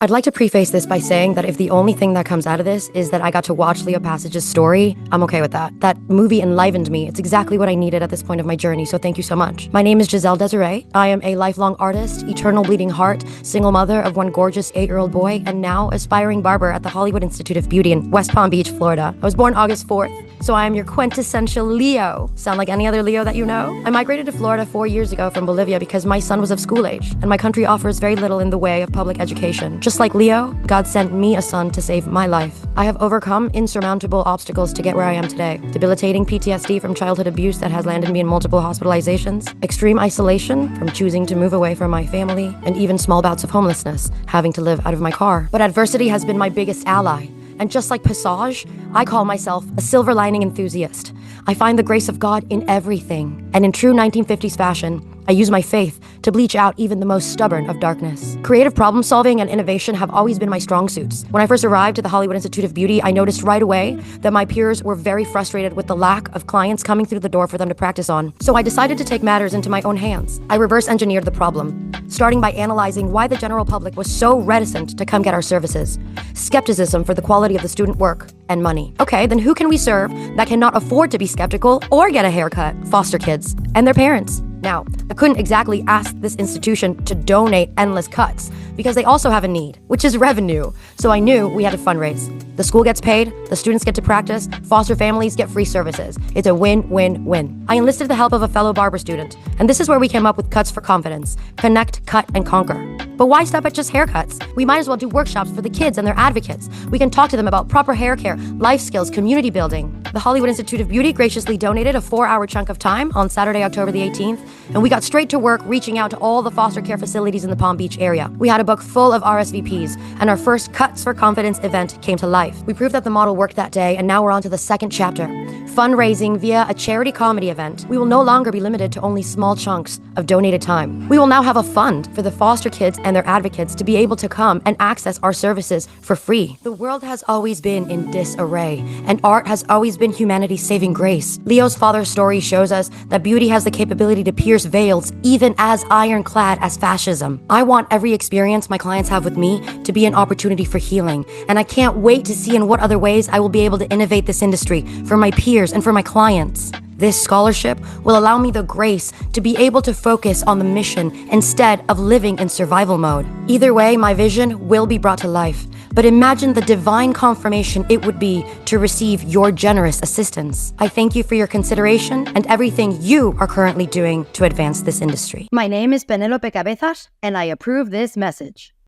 I'd like to preface this by saying that if the only thing that comes out of this is that I got to watch Leo Passage's story, I'm okay with that. That movie enlivened me. It's exactly what I needed at this point of my journey, so thank you so much. My name is Giselle Desiree. I am a lifelong artist, eternal bleeding heart, single mother of one gorgeous 8-year-old boy, and now aspiring barber at the Hollywood Institute of Beauty in West Palm Beach, Florida. I was born August 4th, so I am your quintessential Leo. Sound like any other Leo that you know? I migrated to Florida 4 years ago from Bolivia because my son was of school age, and my country offers very little in the way of public education. Just like Leo, God sent me a son to save my life. I have overcome insurmountable obstacles to get where I am today. Debilitating PTSD from childhood abuse that has landed me in multiple hospitalizations, extreme isolation from choosing to move away from my family, and even small bouts of homelessness, having to live out of my car. But adversity has been my biggest ally. And just like Passage, I call myself a silver lining enthusiast. I find the grace of God in everything. And in true 1950s fashion, I use my faith to bleach out even the most stubborn of darkness. Creative problem solving and innovation have always been my strong suits. When I first arrived at the Hollywood Institute of Beauty, I noticed right away that my peers were very frustrated with the lack of clients coming through the door for them to practice on. So I decided to take matters into my own hands. I reverse engineered the problem, starting by analyzing why the general public was so reticent to come get our services. Skepticism for the quality of the student work and money. Okay, then who can we serve that cannot afford to be skeptical or get a haircut? Foster kids and their parents. Now, I couldn't exactly ask this institution to donate endless cuts because they also have a need, which is revenue. So I knew we had to fundraise. The school gets paid, the students get to practice, foster families get free services. It's a win-win-win. I enlisted the help of a fellow barber student, and this is where we came up with Cuts for Confidence. Connect, cut, and conquer. But why stop at just haircuts? We might as well do workshops for the kids and their advocates. We can talk to them about proper hair care, life skills, community building. The Hollywood Institute of Beauty graciously donated a 4-hour chunk of time on Saturday, October the 18th, and we got straight to work reaching out to all the foster care facilities in the Palm Beach area. We had a book full of RSVPs, and our first Cuts for Confidence event came to life. We proved that the model worked that day, and now we're on to the second chapter. Fundraising via a charity comedy event. We will no longer be limited to only small chunks of donated time. We will now have a fund for the foster kids and their advocates to be able to come and access our services for free. The world has always been in disarray, and art has always been humanity's saving grace. Leo's father's story shows us that beauty has the capability to pierce veils even as ironclad as fascism. I want every experience my clients have with me to be an opportunity for healing, and I can't wait to see in what other ways I will be able to innovate this industry for my peers and for my clients. This scholarship will allow me the grace to be able to focus on the mission instead of living in survival mode. Either way, my vision will be brought to life. But imagine the divine confirmation it would be to receive your generous assistance. I thank you for your consideration and everything you are currently doing to advance this industry. My name is Penelope Cabezas, and I approve this message.